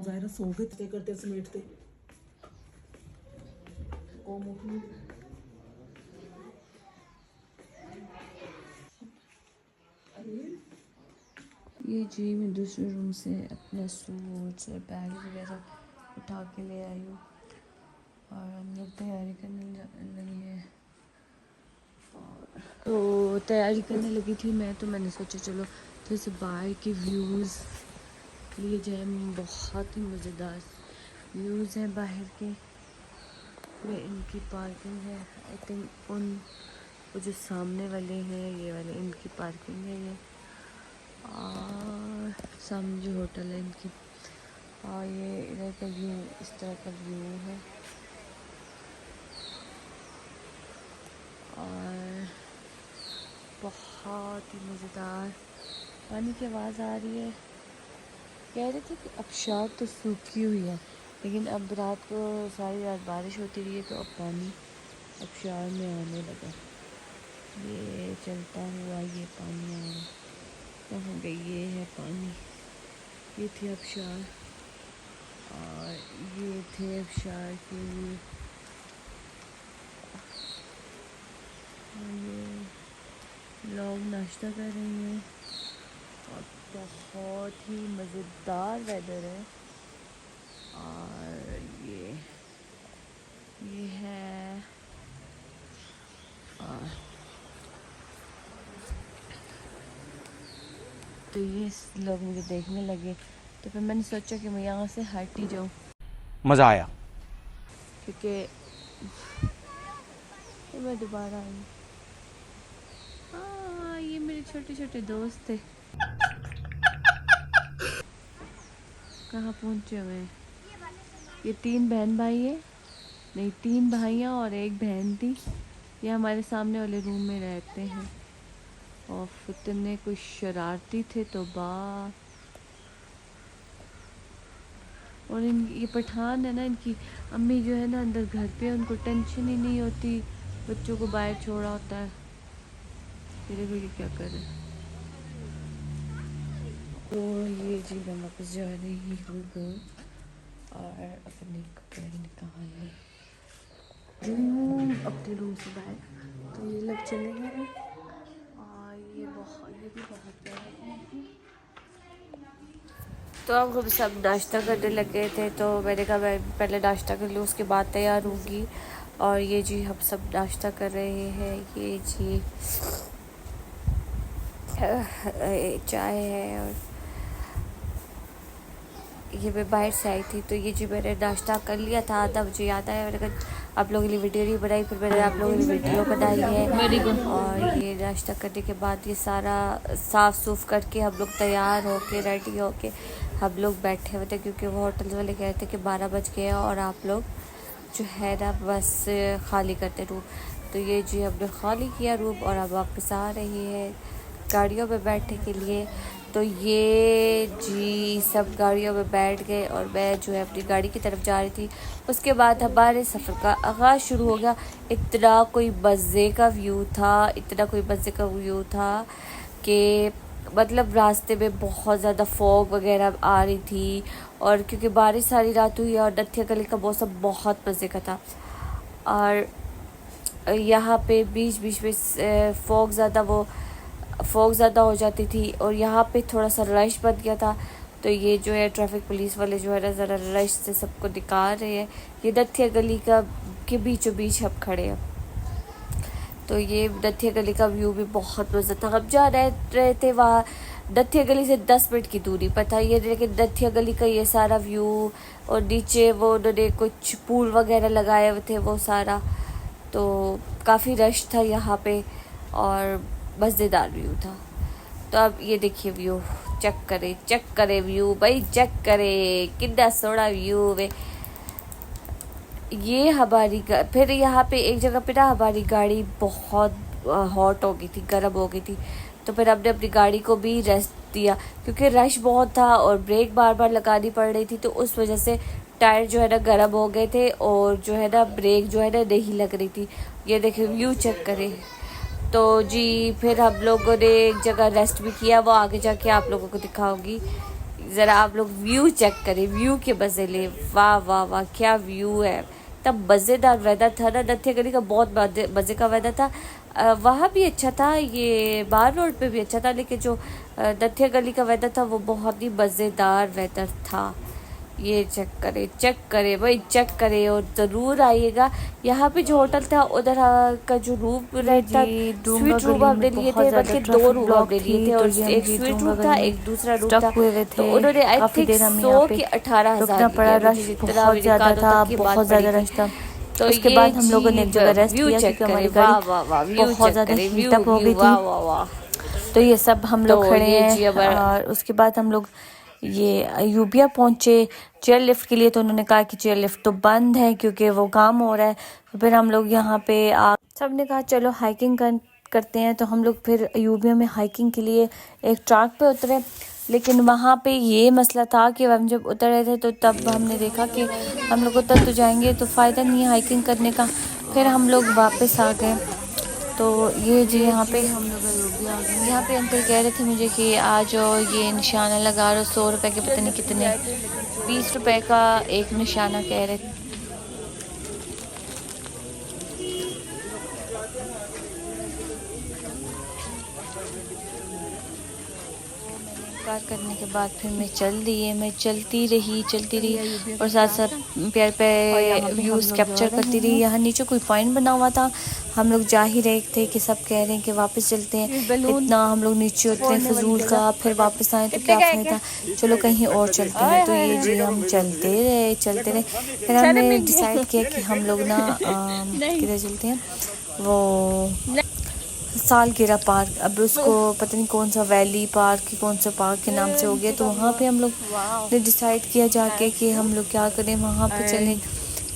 ज़ाहिरा सो गए थे करते समेटते ये जी मैं दूसरे रूम से अपना सूट और बैग वगैरह उठा के ले आई हूँ और हम लोग तैयारी करने लगे हैं। तो तैयारी करने लगी थी मैं, तो मैंने सोचा चलो जैसे बाहर के व्यूज़ लिए जाए। बहुत ही मज़ेदार व्यूज़ हैं बाहर के। ये इनकी पार्किंग है, आई थिंक उन वो जो सामने वाले हैं ये वाले इनकी पार्किंग है ये, और सामने जो होटल है इनकी, और ये इधर का व्यू इस तरह का व्यू है। और बहुत ही मज़ेदार पानी की आवाज़ आ रही है। कह रहे थे कि आबशार तो सूखी हुई है, लेकिन अब रात को सारी रात बारिश होती रही है तो अब पानी आबशार में आने लगा। ये चलता हुआ ये पानी आ रहा, कहाँ गई ये है पानी। ये थी आबशार और ये थे आबशार के लिए। ये लोग नाश्ता कर रहे हैं और बहुत ही मज़ेदार वेदर है। और ये है तो ये लोग मुझे देखने लगे, तो फिर मैंने सोचा कि मैं यहाँ से हट ही जाऊँ। मज़ा आया क्योंकि मैं दोबारा आई। हाँ, ये मेरे छोटे छोटे दोस्त थे। कहाँ पहुँचे हुए हैं? ये 3 बहन भाई है, नहीं 3 भाइयाँ और एक बहन थी। ये हमारे सामने वाले रूम में रहते हैं और इतने कुछ शरारती थे तो और ये पठान है ना, इनकी अम्मी जो है ना अंदर घर पे, उनको टेंशन ही नहीं होती, बच्चों को बाहर छोड़ा होता है। ये देखो ये क्या कर रहे हैं। तो ये जी मैं वापस जा रही हूँ और अपने कपड़े निकालने अपने रूम से बाहर। तो ये लोग चले गए और ये भी बहुत प्यारा है। तो अब सब नाश्ता करने लगे थे, तो मैंने कहा मैं पहले नाश्ता कर लूँ उसके बाद तैयार होंगी। और ये जी हम सब नाश्ता कर रहे हैं। ये जी चाय है और ये मैं बाहर से आई थी, तो ये जी मैंने नाश्ता कर लिया था आधा। मुझे याद आया मैंने कहा आप लोगों के लिए वीडियो नहीं बनाई, फिर मैंने आप लोगों के लिए वीडियो बनाई है। और ये नाश्ता करने के बाद ये सारा साफ़ सूफ करके हम लोग तैयार होके रेडी होके हम लोग बैठे हुए थे, क्योंकि वो होटल वाले कह रहे थे कि 12 बज गए हैं और आप लोग जो है ना बस खाली करते रूम। तो ये जी हमने खाली किया रूम और अब वापस आ रही है गाड़ियों में बैठने के लिए। तो ये जी सब गाड़ियों में बैठ गए और मैं जो है अपनी गाड़ी की तरफ जा रही थी। उसके बाद हमारे सफ़र का आगाज़ शुरू हो गया। इतना कोई मज़े का व्यू था कि मतलब रास्ते में बहुत ज़्यादा फॉग वगैरह आ रही थी, और क्योंकि बारिश सारी रात हुई और नत्थिया गली का मौसम बहुत मज़े का था। और यहाँ पे बीच बीच में फॉग ज़्यादा हो जाती थी और यहाँ पे थोड़ा सा रश बन गया था। तो ये जो है ट्रैफिक पुलिस वाले जो है ना ज़रा रश से सबको दिखा रहे हैं। ये नत्थिया गली के बीचों बीच हम खड़े हैं। तो ये नत्थिया गली का व्यू भी बहुत मज़ा था। हम जा रहे थे वहाँ नत्थिया गली से 10 मिनट की दूरी पर था ये, लेकिन नत्थिया गली का ये सारा व्यू और नीचे वो उन्होंने कुछ पूल वगैरह लगाए हुए थे वो सारा, तो काफ़ी रश था यहाँ पे और मज़ेदार व्यू था। तो अब ये देखिए व्यू, चेक करे व्यू भाई, चेक करे कितना सोना व्यू है। ये हमारी फिर यहाँ पे एक जगह पे ना हमारी गाड़ी बहुत हॉट हो गई थी, गर्म हो गई थी। तो फिर हमने अपनी गाड़ी को भी रेस्ट दिया, क्योंकि रश बहुत था और ब्रेक बार बार लगानी पड़ रही थी, तो उस वजह से टायर जो है ना गर्म हो गए थे और जो है ना ब्रेक जो है ना नहीं लग रही थी। ये देखिए व्यू चेक करें, तो जी फिर हम लोगों ने एक जगह रेस्ट भी किया, वो आगे जाके आप लोगों को दिखाऊंगी। ज़रा आप लोग व्यू चेक करें, व्यू के मज़े ले। वाह वाह वाह क्या व्यू है, तब मज़ेदार वेदर था ना। दत्तिया गली का बहुत मज़े का वेदर था। वहाँ भी अच्छा था, ये बार रोड पे भी अच्छा था, लेकिन जो दत्तिया गली का वेदर था वो बहुत ही मज़ेदार वेदर था। ये चेक करे भाई, चेक करे और ज़रूर आइएगा। यहाँ पे जो होटल था उधर का जो रूम रहता, स्वीट रूम हमने लिए थे, बल्कि 2 रूम हमने लिए थे, और एक स्वीट रूम था, एक दूसरा रूम था। तो उन्होंने आई थिंक 100 के 18,000 पड़ा, रश बहुत ज़्यादा था, बहुत ज़्यादा रश था। तो उसके बाद हम लोगों ने एक जगह रेस्ट किया क्योंकि हमारी गाड़ी बहुत ज़्यादा हीट अप हो गई थी। तो ये सब हम लोग खड़े हैं, और उसके बाद हम लोग ये यूबिया पहुँचे चेयर लिफ्ट के लिए। तो उन्होंने कहा कि चेयर लिफ्ट तो बंद है क्योंकि वो काम हो रहा है। तो फिर हम लोग यहाँ पे सब ने कहा चलो हाइकिंग करते हैं। तो हम लोग फिर यूबिया में हाइकिंग के लिए एक ट्रैक पे उतरे, लेकिन वहाँ पे ये मसला था कि हम जब उतर रहे थे तो तब हमने देखा कि हम लोग उतर तो जाएंगे तो फ़ायदा नहीं है हाइकिंग करने का। फिर हम लोग वापस आ गए। तो ये जी यहाँ पे हम लोग यहाँ पे अंकल कह रहे थे मुझे कि आ जाओ, ये निशाना लगा रहे, 100 रुपये के पता नहीं कितने, 20 रुपए का एक निशाना कह रहे थे। इनकार करने के बाद फिर मैं चलती रही और साथ साथ प्यार पे व्यूज़ कैप्चर करती रही। यहाँ नीचे कोई पॉइंट बना हुआ था, हम लोग जा ही रहे थे कि सब कह रहे हैं कि वापस चलते हैं। इतना हम लोग नीचे उतरे फजूल का, फिर वापस आए तो क्या फ़ायदा, चलो कहीं और चलते हैं। तो ये जी हम चलते रहे। फिर हमने डिसाइड किया कि हम लोग ना किधर चलते हैं, वो सालगिरह पार्क। अब उसको पता नहीं कौन सा वैली पार्क की कौन सा पार्क के नाम से हो गया। तो वहाँ पे हम लोग ने डिसाइड किया जाके कि हम लोग क्या करें, वहाँ पे चलें।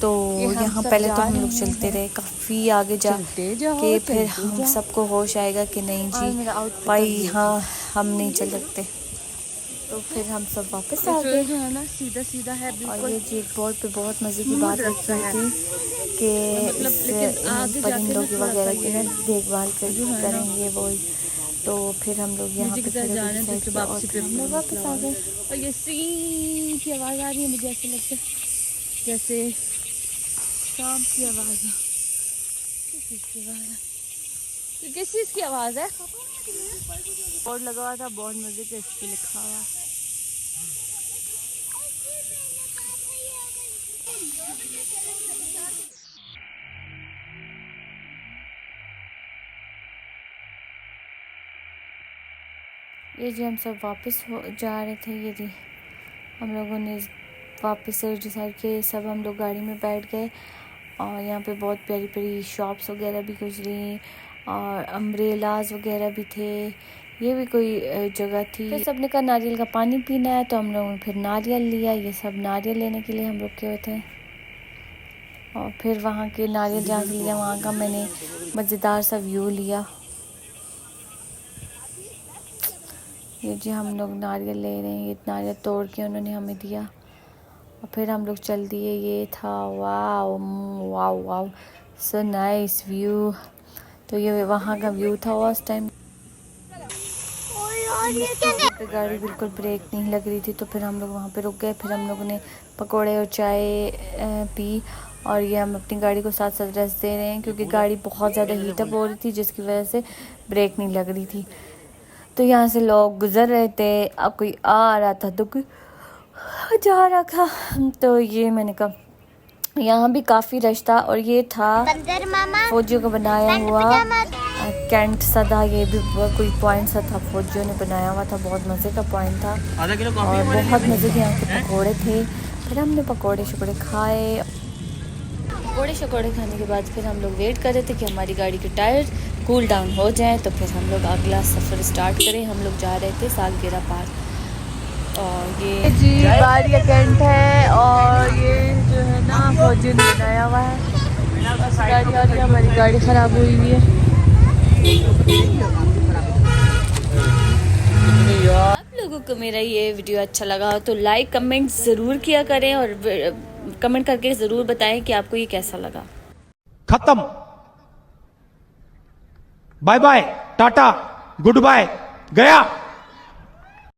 तो यहाँ पहले तो हम लोग चलते रहे काफ़ी आगे जा के, फिर हम सबको होश आएगा कि नहीं जी भाई यहाँ हम नहीं चल सकते। तो फिर हम सब वापस आ गए। जो है ना सीधा है और ये जी एक बोर्ड पे बहुत मज़े की बात रखी हुई थी कि इस परिंदों की वगैरह की ना देखभाल करेंगे वो। तो फिर हम लोग यहाँ पे जा रहे हैं तो वापसी पे हम लोग वापस आ गए। और ये सी की आवाज़ आ रही है, मुझे ऐसे लगता है जैसे शाम की आवाज़ है। किस चीज़ की आवाज़ है? बोर्ड लगा हुआ था, बहुत मज़े के, इस पे लिखा हुआ। ये जी हम सब वापस जा रहे थे। ये जी हम लोगों ने वापस से डिसाइड किया, सब हम लोग गाड़ी में बैठ गए। और यहाँ पे बहुत प्यारी प्यारी शॉप्स वगैरह भी गुजरी और अम्ब्रेलाज वगैरह भी थे। ये भी कोई जगह थी। फिर सबने कहा नारियल का पानी पीना है, तो हम लोगों ने फिर नारियल लिया। ये सब नारियल लेने के लिए हम लोग रुके हुए थे। और फिर वहाँ के नारियल जहाँ से लिया वहाँ का मैंने मज़ेदार सा व्यू लिया। ये जी हम लोग नारियल ले रहे हैं, ये नारियल तोड़ के उन्होंने हमें दिया और फिर हम लोग चल दिए। ये था wow wow wow so nice view. तो ये वहाँ का व्यू था उस टाइम। पे गाड़ी बिल्कुल ब्रेक नहीं लग रही थी, तो फिर हम लोग वहाँ पे रुक गए। फिर हम लोगों ने पकोड़े और चाय पी और ये हम अपनी गाड़ी को साथ साथ रेस्ट दे रहे हैं क्योंकि गाड़ी बहुत ज़्यादा हीटअप हो रही थी जिसकी वजह से ब्रेक नहीं लग रही थी। तो यहाँ से लोग गुजर रहे थे, अब कोई आ रहा था तो कोई जा रहा था। तो ये मैंने कहा यहाँ भी काफ़ी रश था। और ये था फौजियों का बनाया हुआ कैंट सदा, ये भी कोई पॉइंट सा था, फौजियों ने बनाया हुआ था, बहुत मज़े का पॉइंट था और बहुत मज़े के यहाँ के पकौड़े थे। फिर हमने पकौड़े शकौड़े खाए। पकौड़े शकौड़े खाने के बाद फिर हम लोग वेट कर रहे थे कि हमारी गाड़ी के टायर कूल डाउन हो जाए तो फिर हम लोग अगला सफ़र स्टार्ट करें। हम लोग जा रहे थे सालगिरह पार्क। और ये जी गाड़ी का कैंट है और ये जो है ना फौजी ने बनाया हुआ है। गाड़ी आ रही है, हमारी गाड़ी ख़राब हुई हुई है। आप लोगों को मेरा ये वीडियो अच्छा लगा तो लाइक कमेंट ज़रूर किया करें और कमेंट करके ज़रूर बताएं कि आपको ये कैसा लगा। खत्म। Bye bye, tata, goodbye, गया।